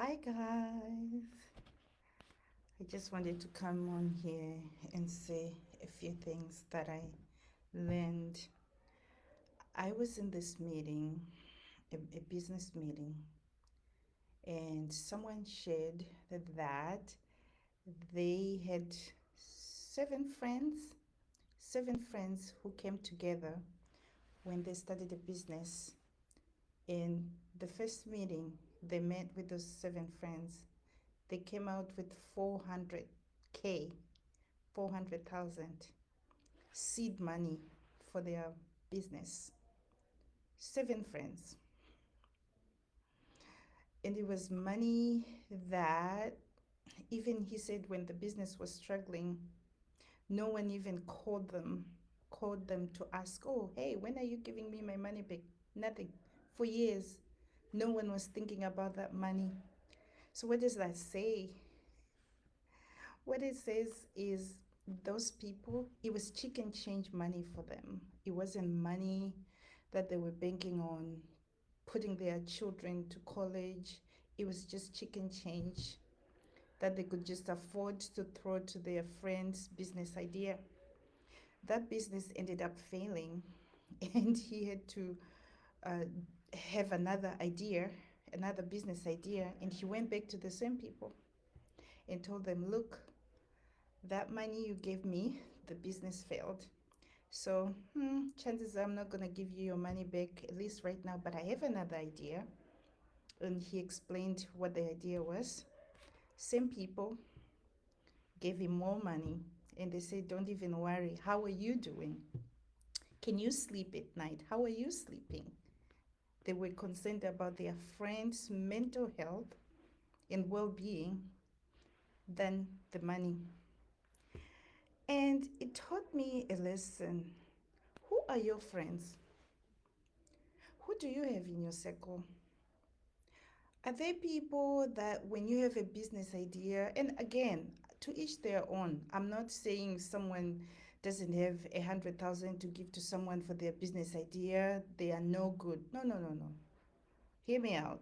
Hi guys. I just wanted to come on here and say a few things that I learned. I was in this meeting, a business meeting, and someone shared that they had seven friends who came together when they started a business. In the first meeting, they met with those seven friends. They came out with 400K 400,000 seed money for their business. Seven friends. And it was money that, even he said, when the business was struggling, no one even called them to ask, oh, hey, when are you giving me my money back? Nothing. For years, no one was thinking about that money. So, what does that say? What it says is those people, it was chicken change money for them. It wasn't money that they were banking on putting their children to college. It was just chicken change that they could just afford to throw to their friend's business idea. That business ended up failing, and he had to uh, have another business idea, and he went back to the same people and told them, look, that money you gave me, the business failed. So, chances are I'm not going to give you your money back, at least right now, but I have another idea. And he explained what the idea was. Same people gave him more money, and they said, don't even worry. How are you doing? Can you sleep at night? How are you sleeping? They were concerned about their friend's mental health and well being than the money. And it taught me a lesson. Who are your friends? Who do you have in your circle? Are there people that when you have a business idea, and again, to each their own, I'm not saying someone doesn't have 100,000 to give to someone for their business idea, they are no good. No, no, no, no. Hear me out.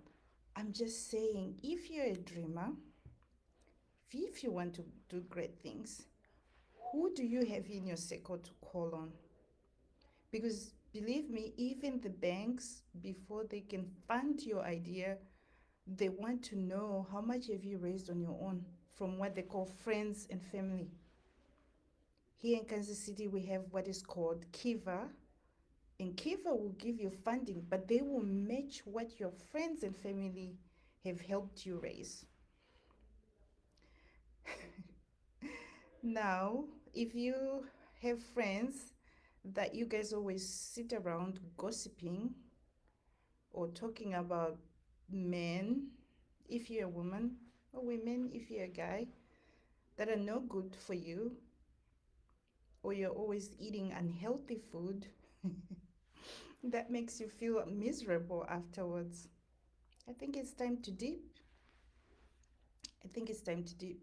I'm just saying, if you're a dreamer, if you want to do great things, who do you have in your circle to call on? Because believe me, even the banks, before they can fund your idea, they want to know how much have you raised on your own from what they call friends and family. Here in Kansas City, we have what is called Kiva, and Kiva will give you funding, but they will match what your friends and family have helped you raise. Now, if you have friends that you guys always sit around gossiping or talking about men, if you're a woman, or women, if you're a guy, that are no good for you, or you're always eating unhealthy food that makes you feel miserable afterwards, I think it's time to dip. I think it's time to dip.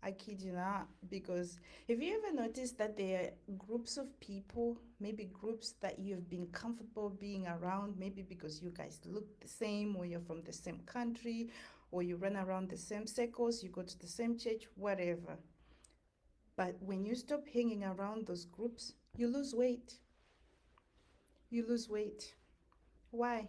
I kid you not, because have you ever noticed that there are groups of people, maybe groups that you've been comfortable being around, maybe because you guys look the same, or you're from the same country, or you run around the same circles, you go to the same church, whatever. But when you stop hanging around those groups, you lose weight. You lose weight. Why?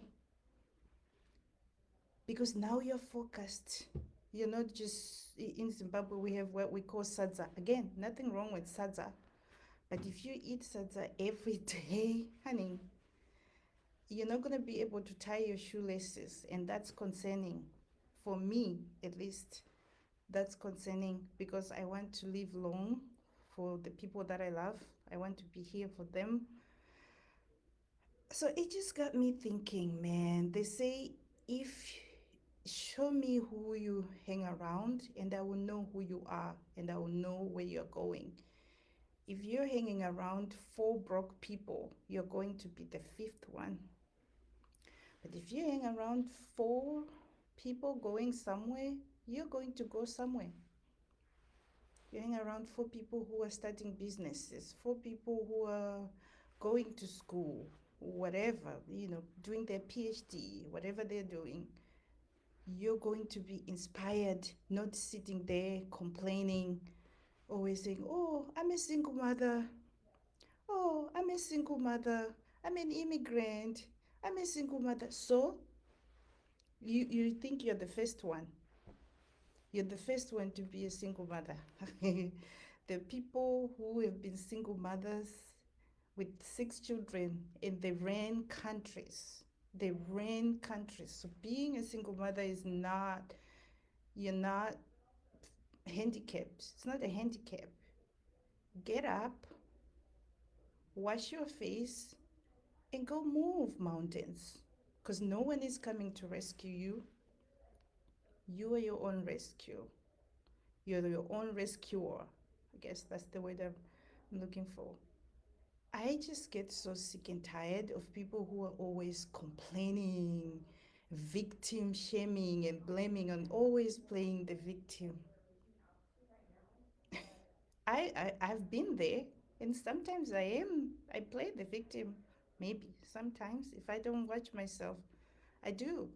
Because now you're focused. You're not just in Zimbabwe, we have what we call sadza. Again, nothing wrong with sadza. But if you eat sadza every day, honey, you're not going to be able to tie your shoelaces. And that's concerning. For me, at least, that's concerning because I want to live long for the people that I love. I want to be here for them. So it just got me thinking, man. They say, if show me who you hang around, and I will know who you are, and I will know where you're going. If you're hanging around four broke people, you're going to be the fifth one. But if you hang around four people going somewhere, you're going to go somewhere. You hang around four people who are starting businesses, four people who are going to school, whatever, doing their PhD, whatever they're doing. you're going to be inspired, not sitting there complaining, always saying, oh, I'm a single mother. Oh, I'm a single mother. I'm an immigrant. I'm a single mother. So you think you're the first one. You're the first one to be a single mother. The people who have been single mothers with 6 children and they ran countries. They ran countries. So being a single mother is not, you're not handicapped. It's not a handicap. Get up, wash your face, and go move mountains. Because no one is coming to rescue you. You are your own rescue. You're your own rescuer. I guess that's the word I'm looking for. I just get so sick and tired of people who are always complaining, victim shaming, and blaming, and always playing the victim. I've been there, and sometimes I play the victim. Maybe sometimes if I don't watch myself, I do.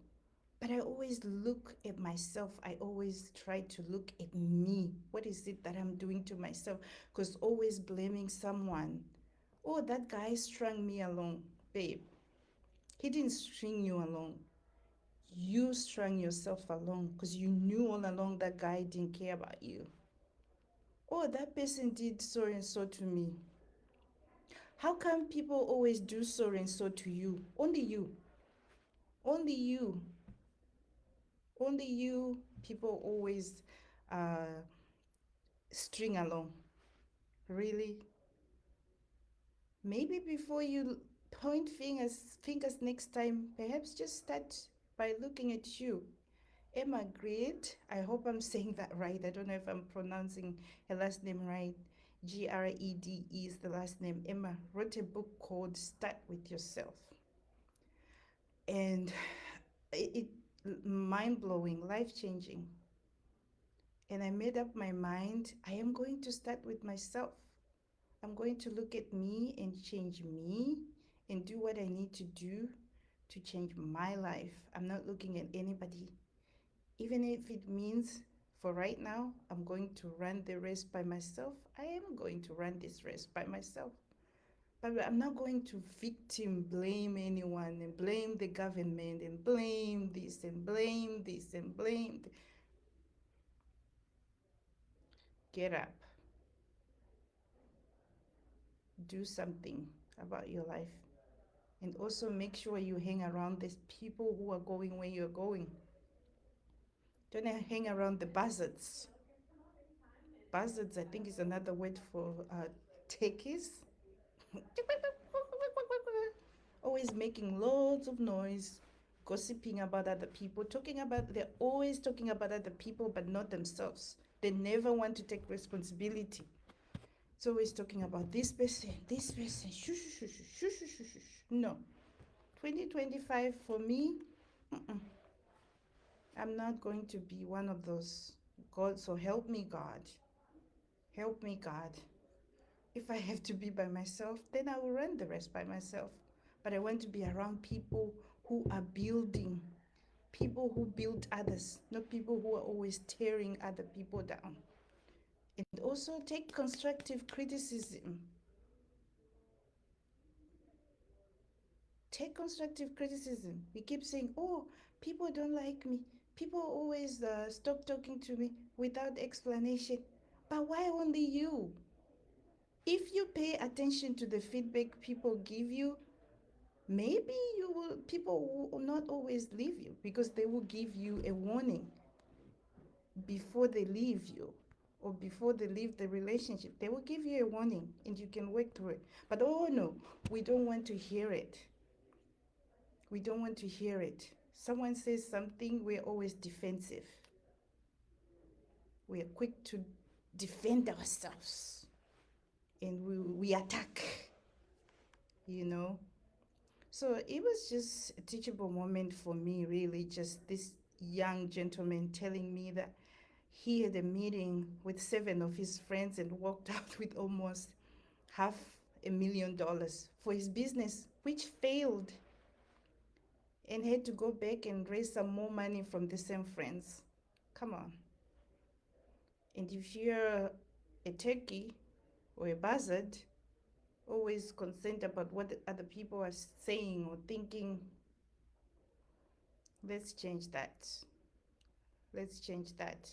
But I always look at myself. I always try to look at me. What is it that I'm doing to myself? Because always blaming someone. Oh, that guy strung me along. Babe, he didn't string you along. You strung yourself along because you knew all along that guy didn't care about you. Oh, that person did so and so to me. How come people always do so and so to you? Only you. Only you. Only you. People always uh, string along. Really? Maybe before you point fingers next time, perhaps just start by looking at you. Emma Grede, I hope I'm saying that right. I don't know if I'm pronouncing her last name right. Grede is the last name. Emma wrote a book called Start With Yourself. And it mind blowing, life changing. And I made up my mind I am going to start with myself. I'm going to look at me and change me and do what I need to do to change my life. I'm not looking at anybody. Even if it means for right now, I'm going to run the race by myself. I am going to run this race by myself. But I'm not going to victim blame anyone and blame the government and blame this and blame this and blame. Get up, do something about your life. And also make sure you hang around these people who are going where you're going. Don't hang around the buzzards. Buzzards, I think, is another word for techies. Always making loads of noise, gossiping about other people, they're always talking about other people, but not themselves. They never want to take responsibility. It's always talking about this person, shoo, shoo, shoo, shoo, shoo, shoo, shoo. No. 2025 for me, I'm not going to be one of those. God, so help me, God. Help me, God. If I have to be by myself, then I will run the rest by myself. But I want to be around people who are building, people who build others, not people who are always tearing other people down. And also take constructive criticism. Take constructive criticism. We keep saying, oh, people don't like me. People always stop talking to me without explanation. But why only you? If you pay attention to the feedback people give you, maybe people will not always leave you because they will give you a warning before they leave you or before they leave the relationship. They will give you a warning and you can work through it. But oh no, we don't want to hear it. We don't want to hear it. Someone says something, we're always defensive. We are quick to defend ourselves and we attack, you know. So it was just a teachable moment for me, really. Just this young gentleman telling me that he had a meeting with 7 of his friends and walked out with almost $500,000 for his business, which failed. and had to go back and raise some more money from the same friends. Come on. And if you're a turkey or a buzzard, always concerned about what the other people are saying or thinking, let's change that. Let's change that.